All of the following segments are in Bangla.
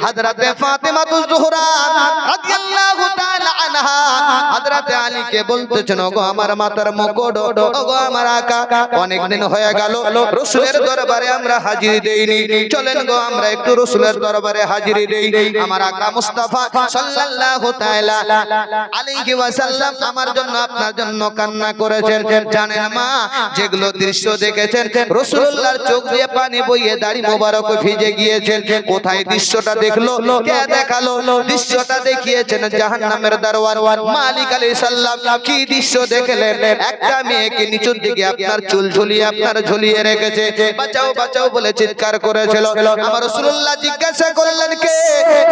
হযরতে ফাতেমাতুজ জোহরা রাদিয়াল্লাহু তাআলা আনহা হযরতে আলীকে বলতেছেন, ওগো আমার মাতার মুকুট, ওগো আমার আকা, অনেক দিন হয়ে গেল রাসূলের দরবারে আমরা হাজিরি দেইনি, চলেন গো আমরা একটু রাসূলের দরবারে হাজিরি দেই। আমার আকা মুস্তাফা সাল্লাল্লাহু তাআলা আলাইহি ওয়াসাল্লাম আমার জন্য আপনার জন্য কান্না করেছেন। জানেন মা, যেগুলো দৃশ্য দেখেছেন রাসূলুল্লাহর চোখ দিয়ে পানি বইয়ে দাড়ি মোবারক ভিজে গিয়েছে। কোথায় দৃশ্যটা দেখলো, কে দেখালো? দৃশ্যটা দেখিয়েছেন জাহান্নামের দরওয়ান মালিক আলাইহিস সালাম। কি দৃশ্য দেখলেন? একটা মেয়েকে নিচের দিকে আপনার চুল ঝুলিয়ে আপনার ঝুলিয়ে রেখেছে, বাঁচাও বাঁচাও বলে চিৎকার করেছিল। আমার রাসূলুল্লাহ জিজ্ঞাসা করলেন কে?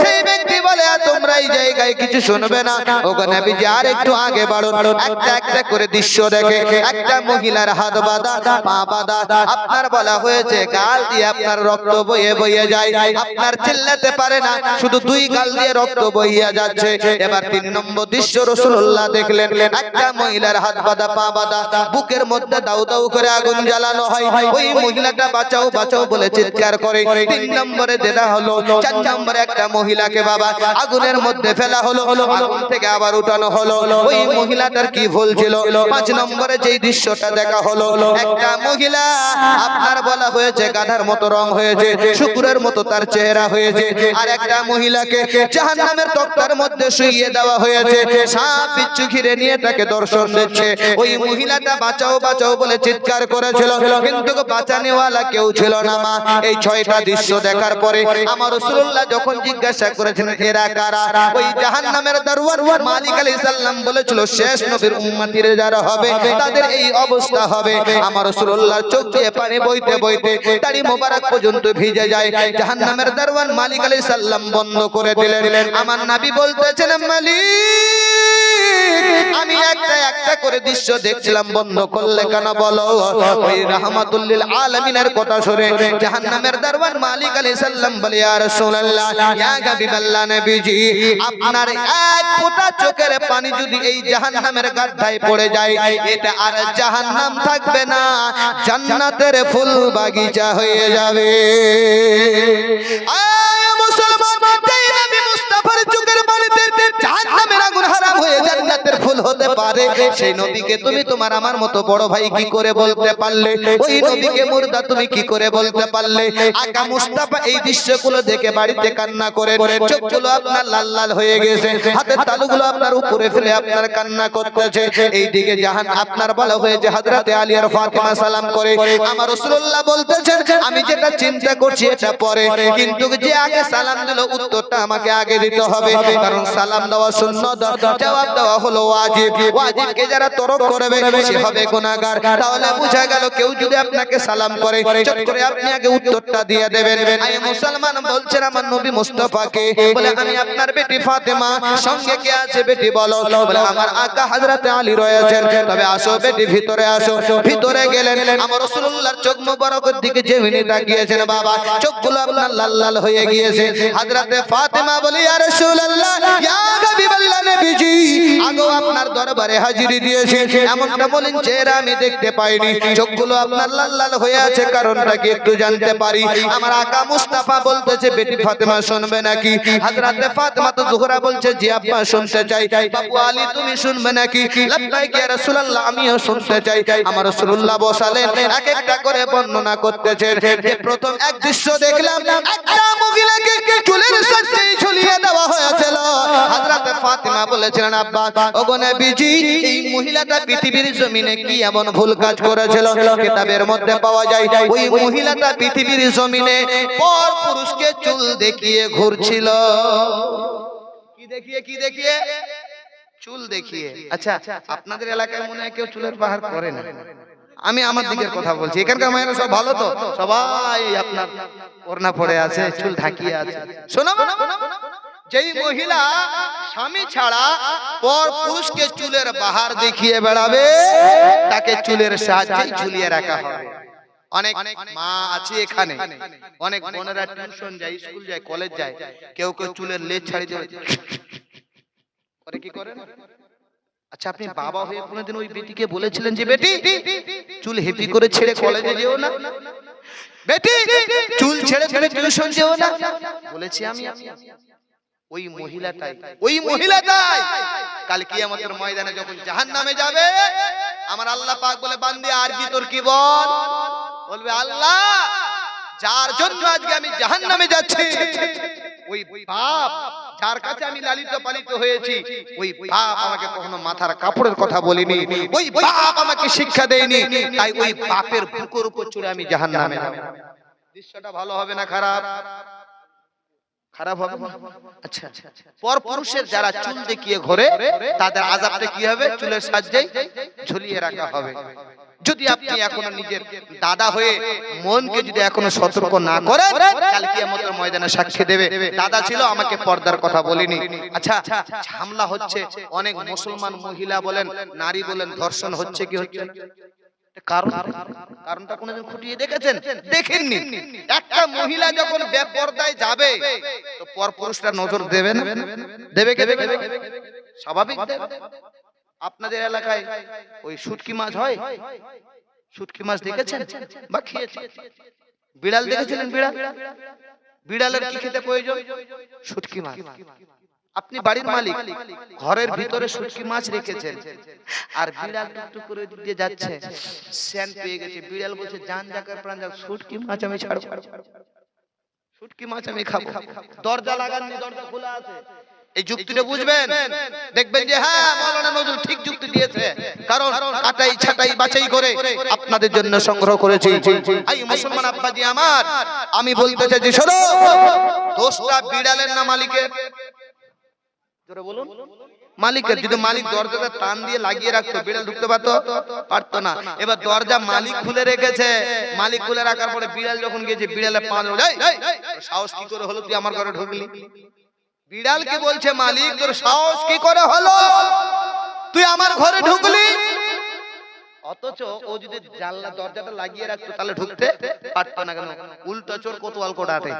সেই ব্যক্তি বলে, তোমরা এই জায়গায় কিছু শুনবে না। ওগো নবীজি আর একটু আগে বাড়ুন, একটা একটা করে দৃশ্য দেখে। একটা মহিলার হাত বাঁধা, পা বাঁধা, আপনার বলা হয়েছে গাল দিয়ে আপনার রক্ত বয়ে বয়ে যায়, আপনার চিল্লাতে পারে না, শুধু দুই গাল দিয়ে রক্ত বইয়া যাচ্ছে। এবার 3 নম্বর দৃশ্য রাসূলুল্লাহ দেখলেন, একটা মহিলার হাত বাঁধা, পা বাঁধা, বুকের মধ্যে দাউ দাউ করে আগুন জ্বালানো হয়। ওই মহিলাটা বাঁচাও বাঁচাও বলে চিৎকার করে। 3 নম্বরে যেটা হলো, 4 নম্বরে একটা মহিলাকে বাবা আগুনের মধ্যে ফেলা হলো, আগুন থেকে আবার উঠানো হলো। ওই মহিলাটার কি ভুল ছিল? 5 নম্বরে যেই দৃশ্যটা দেখা হলো, একটা মহিলা আপনার বলা হয়েছে গাধার মতো রং হয়েছে, শুকুরের মতো তার চেহারা হয়েছে, আর একটা মহিলাকে জাহান্নামের তক্তার মধ্যে শুইয়ে দেওয়া হয়েছে, সাপ বিচ্ছু ঘিরে নিয়ে তাকে দর্শন দিচ্ছে। ওই মহিলাটা বাঁচাও বাঁচাও বলে চিৎকার করেছিল, কিন্তু বাঁচানেওয়ালা কেউ ছিল না মা। এই 6টা দৃশ্য দেখার পরে আমার রাসূলুল্লাহ যখন জিজ্ঞাসা করেছেন এরা কারা, ওই জাহান্নামের দরওয়ান মালিক আলাইহিস সালাম বলেছিল শেষ নবীর উম্মতিরা যারা হবে তাদের এই অবস্থা হবে। আমার রাসূলুল্লাহর চোখ দিয়ে পানি বইতে বইতে দাড়ি মোবারক পর্যন্ত ভিজে যায়। জাহান্নামের দরওয়ান মালিক আলাইহিস সালাম বন্ধ করে দিলেন। আমার নবী বলতেছেন, মালিক আমি একটা একটা করে দৃশ্য দেখছিলাম, বন্ধ করলে কেন বলো? ওই রাহমাতুল লিল আলামিনের কথা শুনে জাহান্নামের দরওয়ান মালিক আলাইহিস সালাম বলে, ইয়া রাসূলুল্লাহ, ইয়া হাবিবাল্লাহ নবীজি, আপনার এক ফোঁটা চোখের পানি যদি এই জাহান্নামের গাড্ডায় পড়ে যায়, এটা আর জাহান্নাম থাকবে না, জান্নাতের ফুল বাগিচা হয়ে যাবে। আয় মুসলমান, যেই নবী মুস্তাফার চোখের পানিতে জাহান্নামের আগুন হারাম হয়ে জান্নাতের ফুল হতে পারে, সেই নবীকে তুমি তোমার আমার মতো বড় ভাই কি করে বলতে পারলে? ওই নবীকে মুর্দা তুমি কি করে বলতে পারলে? আকা মুস্তাফা এই দৃশ্যগুলো দেখে বাড়িতে কান্না করে, চোখগুলো আপনার লাল লাল হয়ে গেছে, হাতের তালুগুলো আপনার উপরে ফেলে আপনার কান্না করতেছে। এইদিকে জাহান আপনার বলা হয়েছে হযরতে আলী আর ফাতিমা সালাম করে। আমার রাসূলুল্লাহ বলতেছেন, আমি যেটা চিন্তা করছি এটা পরে, কিন্তু যে আগে সালাম দিল উত্তরটা আমাকে আগে দিতে হবে, কারণ সালাম দেওয়া সুন্নাত, জবাব দেওয়া হলো ওয়াজিব। ওয়াজিবকে যারা তরক করবে সে হবে গুনাহগার। তাহলে বোঝা গেল কেউ যদি আপনাকে সালাম করে চট করে আপনি আগে উত্তরটা দিয়ে দেবেন। আই মুসলমান বলছেন আমার নবী মুস্তাফাকে, বলে আমি আপনার বেটি ফাতেমা, সঙ্গে কে আছে বেটি বলো? বলে আমার আকা হযরতে আলী রয়েছেন। তবে আসো বেটি, ভিতরে আসো। ভিতরে গেলেন, আমার রাসূলুল্লাহর চোখ মোবারকের দিকে যেমনি তাকিয়েছেন বাবা, চোখগুলো আপনার লাল লাল হয়ে গিয়েছে। হযরতে ফাতেমা বলি, ইয়া রাসূলুল্লাহ, ইয়া হাবিবাল্লাহ নবীজি, আগো আপনার দরবারে হাজিরি দিয়েছে, এমনটা বলেন চেহারা আমি দেখতে পাইনি, চোখগুলো আপনার লাল লাল হয়ে আছে, কারণটা কি একটু জানতে পারি? আমার আকা মুস্তাফা বলতেছে, বেটি ফাতেমা শুনবে নাকি? হযরতে ফাতেমা তো জোহরা বলছে, জি আব্বা শুনতে চাই। বাবু আলী তুমি শুনবে নাকি? লাব্বাইক ইয়া রাসূলুল্লাহ, আমিও শুনতে চাই। আমার রাসূলুল্লাহ বসালেন, এক একটা করে বর্ণনা করতেছেন। যে প্রথম এক দৃশ্য দেখলাম, একটা মহিলাকে চুলের সাথে ঝুলিয়ে দেওয়া হয়েছিল। হযরতে ফাতেমা বলেছিলেন, আব্বা ওগো নবীজি, এই মহিলাটা পৃথিবীর জমিনে কি এমন ভুল কাজ করেছিল? কিতাবের মধ্যে পাওয়া যায় ওই মহিলাটা পৃথিবীর জমিনে পর পুরুষকে চুল দেখিয়ে ঘুরছিল। কি দেখিয়ে? কি দেখিয়ে? চুল দেখিয়ে। আচ্ছা, আপনাদের এলাকায় মনে হয় কেউ চুলের পাহাড় করে না? আমি আমার দিকের কথা বলছি। এখানকার মায়েরা সব ভালো তো? সবাই আপনার ওড়না পরে আছে, চুল ঢাকিয়ে আছে। শোনো, যেই মহিলা স্বামী ছাড়া পর পুরুষকে চুলের বাহার দেখিয়ে বেড়াবে, তাকে চুলের সাহায্যে ঝুলিয়ে রাখা হবে। অনেক মা আছে এখানে, অনেক বোনেরা টিউশন যায়, স্কুল যায়, কলেজ যায়, কেউ কেউ চুলের লেজ ছাড়িয়ে দেয়। কি করেন? আচ্ছা, আপনি বাবা হয়ে কোনোদিন ওই বেটিকে বলেছিলেন যে বেটি চুল হেপি করে ছেড়ে কলেজে যেও না, বেটি চুল ছেড়ে ছেড়ে টিউশন যেও না? বলেছি আমি? ওই মহিলাটাই কাল কিয়ামতের ময়দানে যখন জাহান্নামে যাবে, আমার আল্লাহ পাক বলে, বান্দি আর কি তোর কি বল? বলবে, আল্লাহ যার জন্য আজকে আমি জাহান্নামে যাচ্ছি, ওই বাপ যার কাছে আমি লালিত পালিত হয়েছি, ওই বাপ আমাকে কখনো মাথার কাপড়ের কথা বলেনি, ওই বাপ আমাকে শিক্ষা দেয়নি, তাই ওই বাপের বুকের উপর চড়ে আমি জাহান্নামে যাব। দৃশ্যটা ভালো হবে না খারাপ? খারাপ হবে। আচ্ছা, পরপুরুষের যারা চুল দেখিয়ে ঘরে, তাদের আযাবটা কি হবে? চুলের সাহায্যে ঝুলিয়ে রাখা হবে। যদি আপনি এখনো নিজের দাদা হয়ে মনকে যদি এখনো সতর্ক না করেন, কাল কিয়ামতের ময়দানে সাক্ষী দেবে, দাদা ছিল আমাকে পর্দার কথা বলেনি। আচ্ছা, ঝামেলা হচ্ছে, অনেক মুসলমান মহিলা বলেন, নারী বলেন, ধর্ষণ হচ্ছে। কি হচ্ছে? কারণটা কোনদিন খুঁটিয়ে দেখেছেন? দেখেননি। একটা মহিলা যখন বেপরদায় যাবে, তো পরপুরুষরা নজর দেবে না? দেবে কে? দেবে স্বাভাবিক। আপনাদের এলাকায় ওই শুটকি মাছ হয়? শুটকি মাছ দেখেছেন বা খেয়েছেন? বিড়াল দেখেছিলেন? বিড়ালের কি খেতে প্রয়োজন? শুটকি মাছ। আপনি বাড়ির মালিক, ঘরের ভিতরে শুটকি মাছ রেখেছেন, আর বিড়াল টুকটুক করে দিয়ে যাচ্ছে, স্যান পেয়ে গেছে, বিড়াল বলছে, জান জাকার প্রাণ যাক, শুটকি মাছ আমি ছাড়ব, শুটকি মাছ আমি খাবো। দরজা লাগাননি, দরজা খোলা আছে। এই যুক্তিটা বুঝবেন, দেখবেন যে হ্যাঁ, মাওলানা নজরুল ঠিক যুক্তি দিয়েছে, কারণ কাটাই ছাটাই বাছাই করে আপনাদের জন্য সংগ্রহ করেছি। এই মুসলমান আব্বাজি আমার, আমি বলতে চাই যে শোনো, দোষটা বিড়ালের না মালিকের? জোরে বলুন। মালিকের। যদি মালিক দরজাটা টান দিয়ে লাগিয়ে রাখতো, বিড়াল ঢুকতে পারতো না। এবার দরজা মালিক খুলে রেখেছে, মালিক খুলে রাখার পরে বিড়াল যখন গেছে, বিড়ালে পা ধরে, সাহস কি করে হলো তুই আমার ঘরে ঢুকলি? বিড়ালকে বলছে মালিক, তোর সাহস কি করে হলো তুই আমার ঘরে ঢুকলি? অথচ ও যদি জানলা দরজাটা লাগিয়ে রাখতো, তাহলে ঢুকতে পারতো না। কেন? উল্টা চোর কোতোয়াল কোটাতে,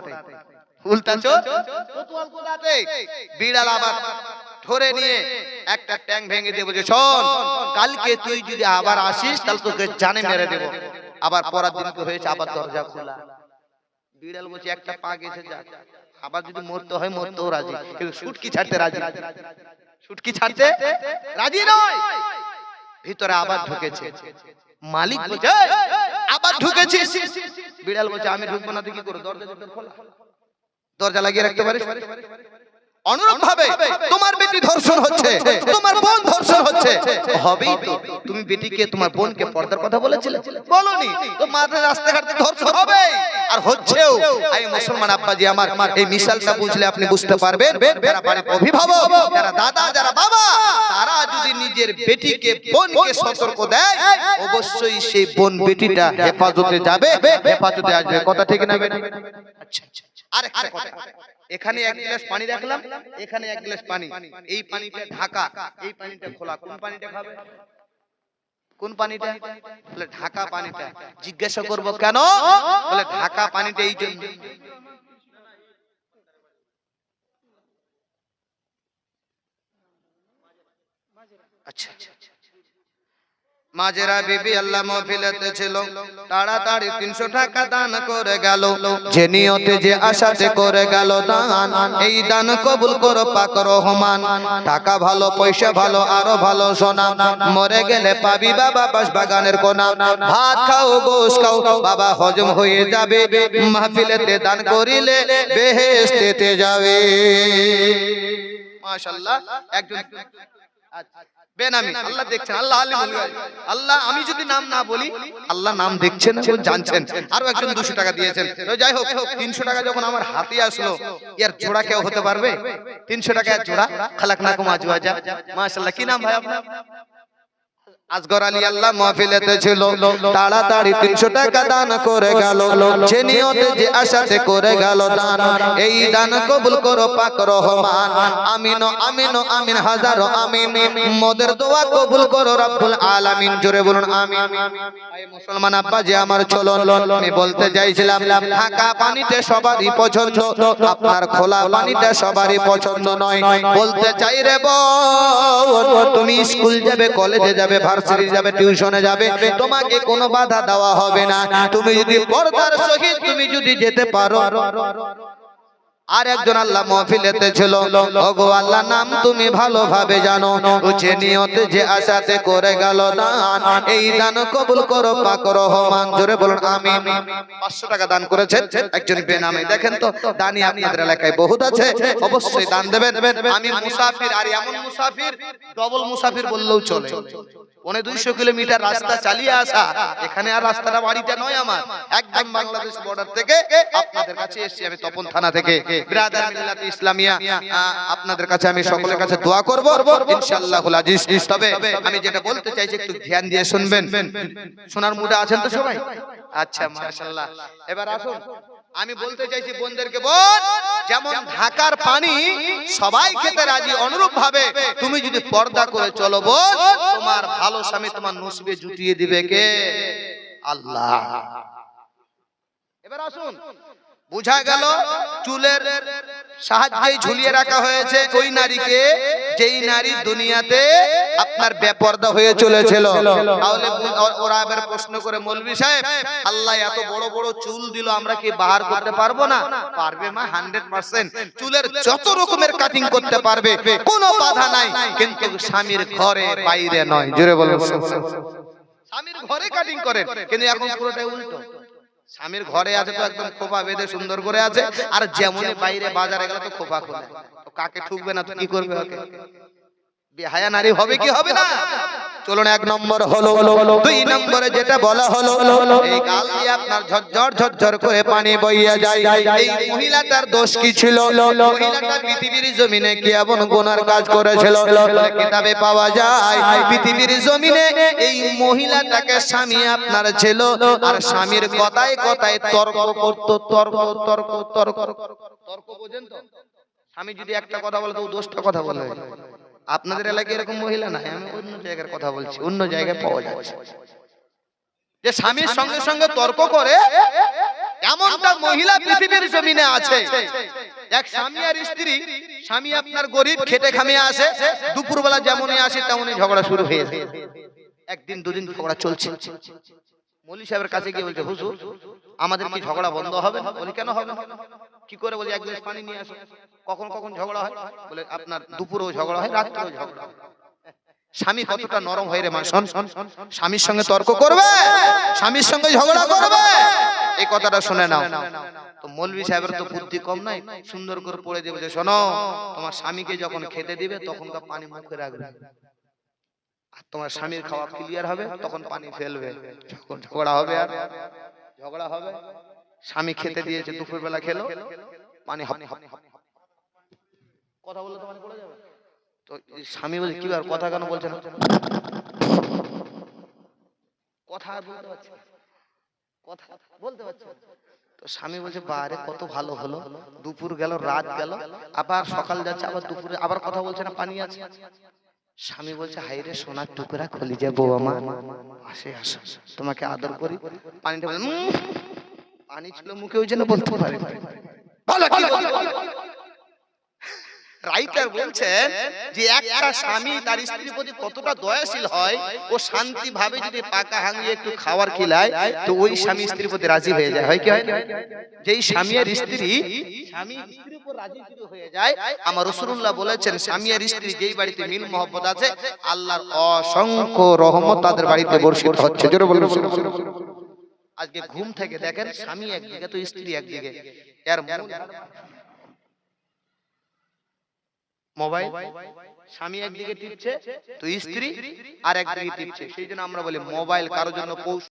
উল্টা চোর কোতোয়াল কোটাতে। বিড়াল আবার ধরে নিয়ে একটা ট্যাং ভেঙে দিয়ে বলছে, শোন, কালকে তুই যদি আবার আসিস, তাহলে তোকে জানে মেরে দেব। আবার পরের দিন কি হয়েছে? আবার দরজা খোলা। বিড়াল বলছে, একটা পা গেছে, যা, আবার যদি মরতে হয় মরতেও রাজি, কিন্তু শুটকি ছাড়তে রাজি, শুটকি ছাড়তে রাজি নয়। ভিতরে আবার ঢুকেছে, মালিক বলছে, আবার ঢুকেছিস? বিড়াল বলছে, আমি ঢুকবো না, তুই কি করো? দরজা লাগিয়ে রাখতে পারিস? অনুরূপ ভাবে তোমার বেটি ধর্ষণ হচ্ছে, তোমার বোন ধর্ষণ হচ্ছে, হবেই তো। তুমি বেটিকে, তোমার বোনকে পর্দার কথা বলেছিলে? বলনি তো? মাঝে রাস্তাঘাটে ধর্ষণ হবে, আর হচ্ছেও। এই মুসলমান আব্বাজি আমার, এই মিশালটা বুঝলে আপনি বুঝতে পারবেন, যারা বাড়ির অভিভাবক, যারা দাদা, যারা বাবা, তারা যদি নিজের বেটিকে, বোনকে সতর্ক দেয়, অবশ্যই সেই বোন বেটিটা হেফাজতে যাবে, হেফাজতে আসবে। কথা ঠিক না? আচ্ছা, আরেকটা কথা, এখানে এক গ্লাস পানি রাখলাম, এখানে এক গ্লাস পানি, এই পানিটা ঢাকা, এই পানিটা খোলা, কোন পানিটা খাবে? কোন পানিটা? বলে ঢাকা পানিটা। জিজ্ঞাসা করব কেন? বলে ঢাকা পানিটা এই জন্য। আচ্ছা, মাজেরা বিবি আল্লাহ মাহফিলেতে ছিল, তাড়াতাড়ি 300 টাকা দান করে গেল, যে নিয়তে যে আশাতে করে গেল দান, এই দান কবুল করো পাক রহমান। টাকা ভালো, পয়সা ভালো, আরো ভালো সোনা, মরে গেলে পাবি বাবা বাস বাগানের কোনা। ভাত খাও, গোশ খাও, বাবা হজম হয়ে যাবে, মাহফিলেতে দান করিলে বেহেশতেতে যাবে। মাশাআল্লাহ। একজন বেনামি, আল্লাহ দেখছেন, আল্লাহ আলিমুল গায়ব। আল্লাহ, আমি যদি নাম না বলি, আল্লাহ নাম দেখছেন এবং জানছেন। আরো একজন 200 টাকা দিয়েছেন। যাই হোক, 300 টাকা যখন আমার হাতে আসলো, এর জোড়া কেউ হতে পারবে? 300 টাকা এর জোড়া। খালাকনাকুম আজওয়াজা। মাশাআল্লাহ। কি নাম ভাই আপনার? আসগর আলী আল্লাহ মাহফিলেতে ছিল, তাড়াতাড়ি 300 টাকা দান করে গেল, যে নিয়তে যে আশাতে করে গেল দান। এই দান কবুল করো পাক রহমান, আমিন আমিন আমিন হাজারো আমিন। মোদের দোয়া কবুল করো রব্বুল আলামিন, জোরে বলুন আমিন। এই মুসলমান আব্বা যে আমার চলন, আমি বলতে চাইছিলাম ঢাকা পানিতে সবারই পছন্দ, আপনার খোলা পানিটা সবারই পছন্দ নয়। বলতে চাই রে বোন, তুমি স্কুল যাবে, কলেজে যাবে, ভার্সিটি যাবে, টিউশনে যাবে, তোমাকে কোনো বাধা দেওয়া হবে না। তুমি যদি পর্দার সহিত তুমি যদি যেতে পারো। আর একজন আল্লাহ মাহফিলেতে ছিল, ওগো আল্লাহ নাম তুমি ভালোভাবে জানো, যে নিয়তে যে আশাতে করে গেল দান, এই দান কবুল করো পাক রহমান, জোরে বলুন আমিন। 500 টাকা দান করেছেন একজন বেনামে। দেখেন তো দানি আপনাদের এলাকায় বহুত আছে, অবশ্যই দান দেবেন। আমি মুসাফির, আর এমন মুসাফির ডবল মুসাফির বললেও চলে। 200 কিলোমিটার রাস্তা চালিয়ে আসা, এখানে আর রাস্তাটা বাড়িটা নয় আমার, একদম বাংলাদেশ বর্ডার থেকে আপনাদের কাছে এসেছি আমি, তপন থানা থেকে। ব্রাদার মিল্লাত ইসলামিয়া, আপনাদের কাছে আমি সকলের কাছে দোয়া করব ইনশাআল্লাহুল আজিজ। তবে আমি যেটা বলতে চাইছি একটু ধ্যান দিয়ে শুনবেন। শোনার মুডে আছেন তো সবাই? আচ্ছা মাশাআল্লাহ। এবার আসুন, আমি বলতে চাইছি বোনদেরকে, বোন যেমন ঢাকার পানি সবাই খেতে রাজি, অনুরূপ ভাবে তুমি যদি পর্দা করে চলো বোন, তোমার ভালো স্বামী তোমার নসিবে জুটিয়ে দিবে কে? আল্লাহ। এবার আসুন, বুঝা গেল চুলের সাহায্যে ঝুলিয়ে রাখা হয়েছে ওই নারীকে, যেই নারী দুনিয়াতে আপনার বেপরদা হয়ে চলেছিল। তাহলে ওরা এবার প্রশ্ন করে, মৌলভী সাহেব আল্লাহ এত বড় বড় চুল দিল, আমরা কি বাহার করতে পারবো না? পারবে মা, 100%। চুলের যত রকমের কাটিং করতে পারবে, কোনো বাধা নাই, কিন্তু স্বামীর ঘরে বাইরে নয়। জোরে বলুন। স্বামীর ঘরে কাটিং করেন, কিন্তু এখন পুরোটাই উল্টো। স্বামীর ঘরে আছে তো একদম খোপা বেঁধে সুন্দর করে আছে, আর যেমন বাইরে বাজারে গেলে তো খোপা খোলে, তো কাকে ঠুকবে না, তো কি করবে ওকে? বেহায়া নারী হবে কি হবে না? চলুন, 1 নম্বর হলো। 2 নম্বরে যেটা বলা হলো, এই গাল দিয়ে আপনার ঝরঝর ঝরঝর করে পানি বইয়া যায়। এই মহিলাটার দোষ কি ছিল? মহিলাটা পৃথিবীর জমিনে কি এমন গুনার কাজ করেছিল? কিতাবে পাওয়া যায় পৃথিবীর জমিনে এই মহিলাটাকে স্বামী আপনার ছিল, আর স্বামীর কথায় কথায় তর্ক করত, তর্ক তর্ক তর্ক তর্ক। বোঝেন তো? স্বামী যদি একটা কথা বলে তো 10টা কথা বলে। আপনাদের এলাকায় এরকম মহিলা নাই, আমি অন্য জায়গার কথা বলছি, অন্য জায়গায় পাওয়া যাচ্ছে যে স্বামীর সঙ্গে সঙ্গে তর্ক করে। এমনটা মহিলা পৃথিবীর জমিনে আছে। এক স্বামী আর স্ত্রী, স্বামী আপনার গরিব, খেটে খামিয়ে আসে, দুপুরবেলা যেমনই আসে তেমনই ঝগড়া শুরু হয়ে যায়। একদিন দুদিন ঝগড়া চলছে। মৌলভী সাহেবের কাছে গিয়ে বলছে, হুজুর আমাদের কি ঝগড়া বন্ধ হবে না? বলি কেন হবে না? কি করে? বলি 1 গ্লাস পানি নিয়ে আসো। কখন কখন ঝগড়া হয়? বলে আপনার দুপুরেও ঝগড়া হয়, রাত্রেও ঝগড়া হয়। স্বামী কতটা নরম হয় রে মা, শোন, স্বামীর সঙ্গে তর্ক করবে, স্বামীর সঙ্গে ঝগড়া করবে, এই কথাটা শুনে নাও। তো মৌলভী সাহেবের তো বুদ্ধি কম নাই, সুন্দর করে পড়ে দেবে যে, শোনো তোমার স্বামীকে যখন খেতে দিবে তখনকার পানি মুখে রাখবে, আর তোমার স্বামীর খাওয়া ক্লিয়ার হবে তখন পানি ফেলবে। যখন ঝগড়া হবে, আর ঝগড়া হবে, স্বামী খেতে দিয়েছে, দুপুর বেলা খেলো, পানি কথা বললে তো পানি পড়ে যাবে। তো স্বামী বলে, কি আর কথা কেন বলছে না? কথা বলতে পারছে, কথা বলতে পারছে। তো স্বামী বলছে, বারে কত ভালো হলো, দুপুর গেল, রাত গেল, আবার সকাল যাচ্ছে, আবার দুপুরে আবার কথা বলছে না, পানি আছে। স্বামী বলছে, হাই রে সোনার টুকরা, খলিজা বউ আমার, আসে আসো, তোমাকে আদর করি। পানিটা বলে, পানি ছিল মুখে, ওই জন্য বলতে পারে। রাইটার বলছেন যে একটা স্বামী তার স্ত্রীর প্রতি কতটা দয়াশীল হয়, ও শান্তি ভাবে যদি পাকা হাঙ্গিয়ে একটু খাবার খিলায়, তো ওই স্বামী স্ত্রীর প্রতি রাজি হয়ে যায়। হয় কি হয় না? যেই স্বামী আর স্ত্রী, স্বামী স্ত্রীর উপর রাজি হয়ে যায়, আমার রাসূলুল্লাহ বলেছেন, স্বামী আর স্ত্রী যেই বাড়িতে মিল মহব্বত আছে, আল্লাহর অসংখ্য রহমত তাদের বাড়িতে বর্ষিত হচ্ছে। জোরে বলুন। আজকে ঘুম থেকে দেখেন, স্বামী একদিকে তো স্ত্রী একদিকে, এর মোবাইল, স্বামী একদিকে টিপছে তো স্ত্রী আর একদিকে টিপছে। সেই জন্য আমরা বলি মোবাইল কারোর জন্য